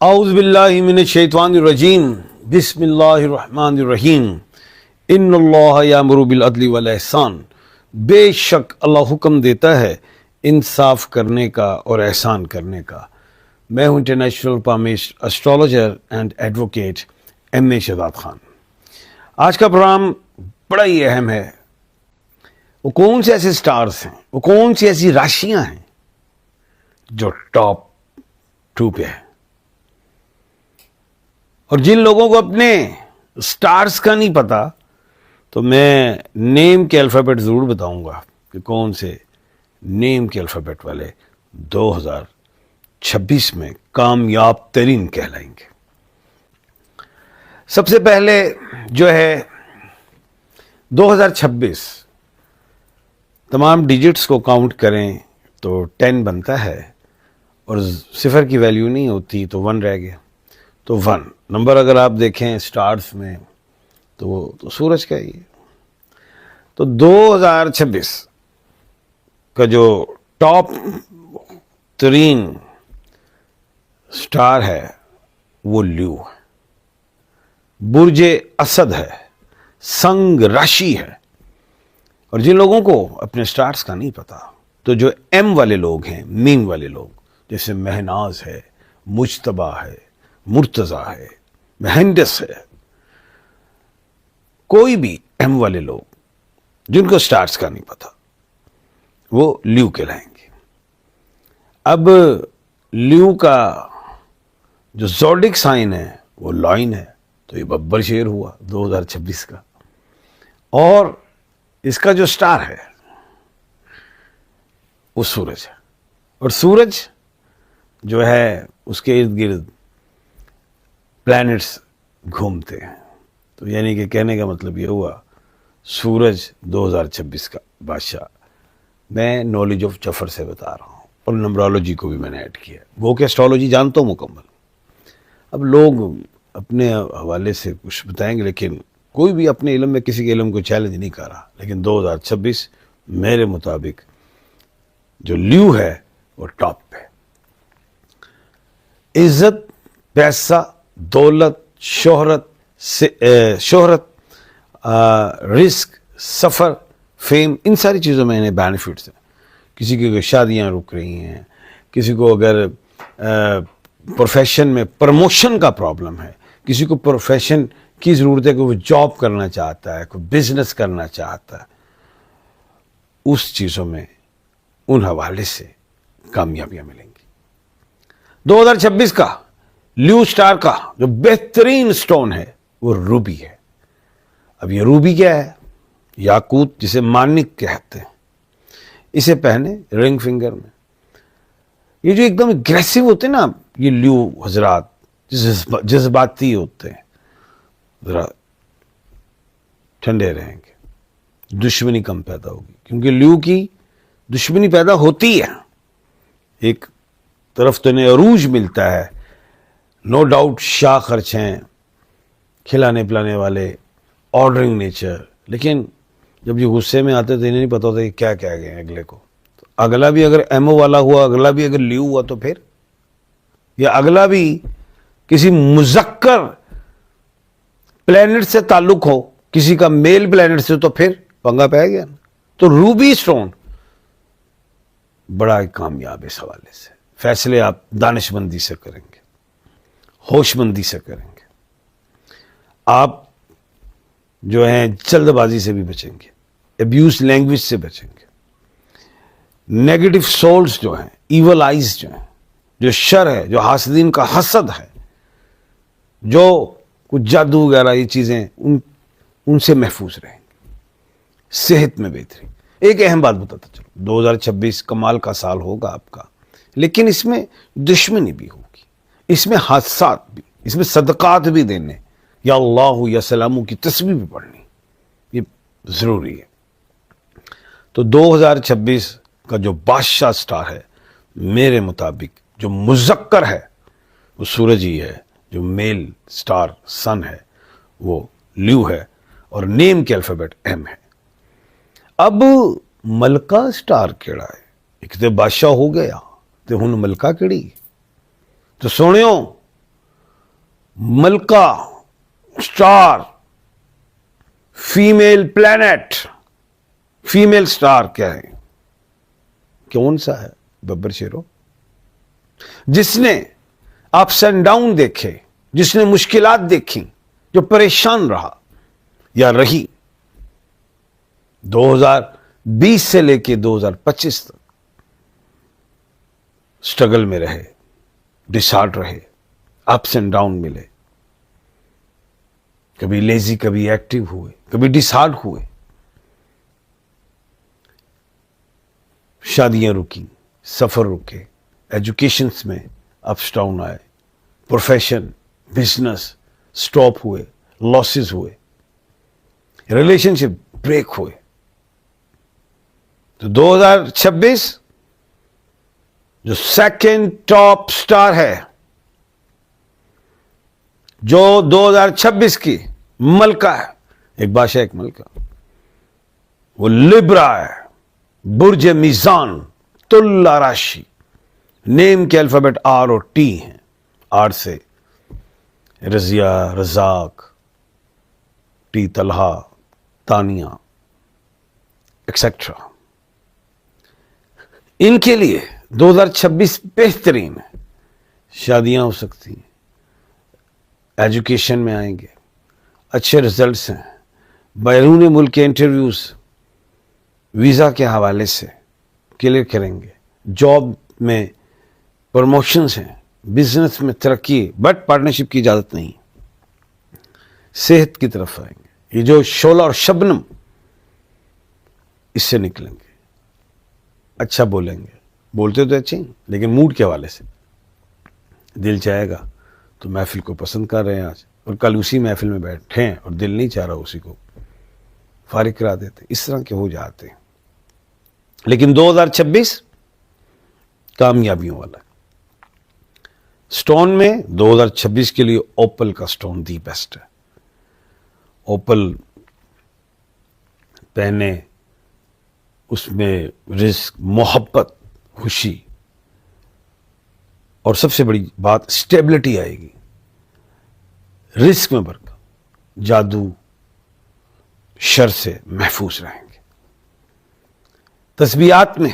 اعوذ باللہ من الشیطان الرجیم بسم اللہ الرحمن الرحیم ان اللہ یامر بالعدل والاحسان. بے شک اللہ حکم دیتا ہے انصاف کرنے کا اور احسان کرنے کا. میں ہوں international palmist astrologer and advocate M A Shahzad Khan. آج کا پروگرام بڑا ہی اہم ہے. وہ کون سے ایسے سٹارز ہیں، وہ کون سی ایسی راشیاں ہیں جو ٹاپ 2 پہ ہے، اور جن لوگوں کو اپنے سٹارز کا نہیں پتا تو میں نیم کے الفابیٹ ضرور بتاؤں گا کہ کون سے نیم کے الفابیٹ والے 2026 میں کامیاب ترین کہلائیں گے. سب سے پہلے جو ہے 2026 تمام ڈیجٹس کو کاؤنٹ کریں تو 10 بنتا ہے، اور صفر کی ویلیو نہیں ہوتی تو 1 رہ گیا. تو 1 نمبر اگر آپ دیکھیں سٹارز میں تو وہ تو سورج کا ہی ہے. تو 2026 کا جو ٹاپ ترین سٹار ہے وہ لیو ہے، برج اسد ہے، سنگ راشی ہے. اور جن لوگوں کو اپنے سٹارز کا نہیں پتا تو جو ایم والے لوگ ہیں، میم والے لوگ، جیسے مہناز ہے، مجتبیٰ ہے، مرتضیٰ ہے، مہندس ہے، کوئی بھی ایم والے لوگ جن کو سٹارز کا نہیں پتا وہ لیو کہلائیں گے. اب لیو کا جو زوڈک سائن ہے وہ لائن ہے، تو یہ ببر شیر ہوا 2026 کا. اور اس کا جو سٹار ہے وہ سورج ہے، اور سورج جو ہے اس کے ارد گرد پلانٹس گھومتے ہیں. تو یعنی کہ کہنے کا مطلب یہ ہوا سورج 2026 کا بادشاہ. میں نالج آف جفر سے بتا رہا ہوں، اور نمبرالوجی کو بھی میں نے ایڈ کیا. وہ کہ اسٹرالوجی جانتا ہوں مکمل. اب لوگ اپنے حوالے سے کچھ بتائیں گے، لیکن کوئی بھی اپنے علم میں کسی کے علم کو چیلنج نہیں کر رہا. لیکن 2026 میرے مطابق جو لیو ہے وہ ٹاپ پہ. عزت، پیسہ، دولت، شہرت، رزق، سفر، فیم، ان ساری چیزوں میں انہیں بینیفٹس ہیں. کسی کی شادیاں رک رہی ہیں، کسی کو اگر پروفیشن میں پروموشن کا پرابلم ہے، کسی کو پروفیشن کی ضرورت ہے کہ وہ جاب کرنا چاہتا ہے، کوئی بزنس کرنا چاہتا ہے، اس چیزوں میں ان حوالے سے کامیابیاں ملیں گی. 2026 کا لیو سٹار کا جو بہترین سٹون ہے وہ روبی ہے. اب یہ روبی کیا ہے؟ یاقوت، جسے مانک کہتے ہیں. اسے پہنے رنگ فنگر میں. یہ جو ایک دم اگریسو ہوتے ہیں نا یہ لیو حضرات، جذباتی ہوتے ہیں، ذرا ٹھنڈے رہیں گے، دشمنی کم پیدا ہوگی. کیونکہ لیو کی دشمنی پیدا ہوتی ہے. ایک طرف تو انہیں عروج ملتا ہے، نو ڈاؤٹ شاہ خرچ ہیں، کھلانے پلانے والے، آرڈرنگ نیچر. لیکن جب یہ غصے میں آتے تو انہیں نہیں پتا ہوتا کہ کیا کہہ گئے اگلے کو. تو اگلا بھی اگر ایمو والا ہوا، اگلا بھی اگر لیو ہوا تو پھر، یا اگلا بھی کسی مذکر پلینٹ سے تعلق ہو، کسی کا میل پلینٹ سے، تو پھر پنگا پہ گیا. تو روبی سٹون بڑا کامیاب اس حوالے سے. فیصلے آپ دانش مندی سے کریں گے، ہوش مندی سے کریں گے. آپ جو ہیں جلد بازی سے بھی بچیں گے، ابیوز لینگویج سے بچیں گے. نیگیٹو سولز جو ہیں، ایول آئیز جو ہیں، جو شر ہے، جو حاسدین کا حسد ہے، جو کچھ جادو وغیرہ یہ چیزیں، ان سے محفوظ رہیں گے. صحت میں بہتری. ایک اہم بات بتاتا چلو، 2026 کمال کا سال ہوگا آپ کا، لیکن اس میں دشمنی بھی ہوگی، اس میں حادثات بھی، اس میں صدقات بھی دینے، یا اللہ یا سلاموں کی تسبیح بھی پڑھنی، یہ ضروری ہے. تو 2026 کا جو بادشاہ سٹار ہے میرے مطابق، جو مذکر ہے وہ سورج ہی ہے، جو میل سٹار سن ہے وہ لیو ہے، اور نیم کے الفابیٹ ایم ہے. اب ملکہ سٹار کیڑا ہے؟ ایک تو بادشاہ ہو گیا تو ہن ملکہ کیڑی؟ تو سنیو ملکہ star, female plant, female star کیا ہے؟ کون سا ہے ببر شیرو؟ جس نے اپس اینڈ ڈاؤن دیکھے، جس نے مشکلات دیکھی، جو پریشان رہا یا رہی، 2020 سے لے کے 2025 تک اسٹرگل میں رہے، ڈسہارٹ رہے، اپس اینڈ ڈاؤن ملے، کبھی لیزی، کبھی ایکٹیو ہوئے، کبھی ڈسہارٹ ہوئے، شادیاں رکی، سفر رکے، ایجوکیشنز میں اپس ڈاؤن آئے، پروفیشن، بزنس سٹاپ ہوئے، لاسز ہوئے، ریلیشن شپ بریک ہوئے. تو 2026 جو سیکنڈ ٹاپ سٹار ہے، جو 2026 کی ملکہ ہے، ایک بادشاہ ایک ملکہ، وہ لبرا ہے، برج میزان، تلا راشی، نیم کے الفابیٹ آر اور ٹی ہیں. آر سے رضیہ، رزاق، ٹی طلحہ، تانیہ ایکسیٹرا. ان کے لیے 2026 بہترین ہے. شادیاں ہو سکتی ہیں، ایجوکیشن میں آئیں گے، اچھے ریزلٹس ہیں، بیرون ملک کے انٹرویوز ویزا کے حوالے سے کلیئر کریں گے، جاب میں پروموشنز ہیں، بزنس میں ترقی، بٹ پارٹنرشپ کی اجازت نہیں. صحت کی طرف آئیں گے، یہ جو شعلہ اور شبنم، اس سے نکلیں گے، اچھا بولیں گے، بولتے تو اچھے ہیں لیکن موڈ کے حوالے سے دل چاہے گا تو محفل کو پسند کر رہے ہیں آج، اور کل اسی محفل میں بیٹھے ہیں اور دل نہیں چاہ رہا اسی کو فارغ کرا دیتے. اس طرح کے ہو جاتے ہیں. لیکن 2026 کامیابیوں والا ہے. سٹون میں 2026 کے لیے اوپل کا سٹون دی بیسٹ ہے. اوپل پہنے، اس میں رزق، محبت، خوشی، اور سب سے بڑی بات اسٹیبلٹی آئے گی، رزق میں برکت، جادو شر سے محفوظ رہیں گے. تسبیحات میں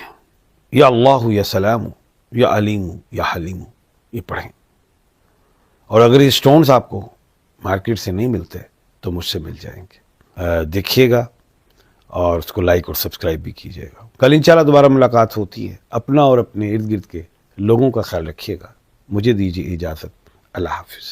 یا اللہ، یا سلام، یا علیم، یا حلیم، یہ پڑھیں. اور اگر یہ سٹونز آپ کو مارکیٹ سے نہیں ملتے تو مجھ سے مل جائیں گے. دیکھیے گا اور اس کو لائک اور سبسکرائب بھی کیجیے گا. کل انشاءاللہ دوبارہ ملاقات ہوتی ہے. اپنا اور اپنے ارد گرد کے لوگوں کا خیال رکھیے گا. مجھے دیجیے اجازت. اللہ حافظ.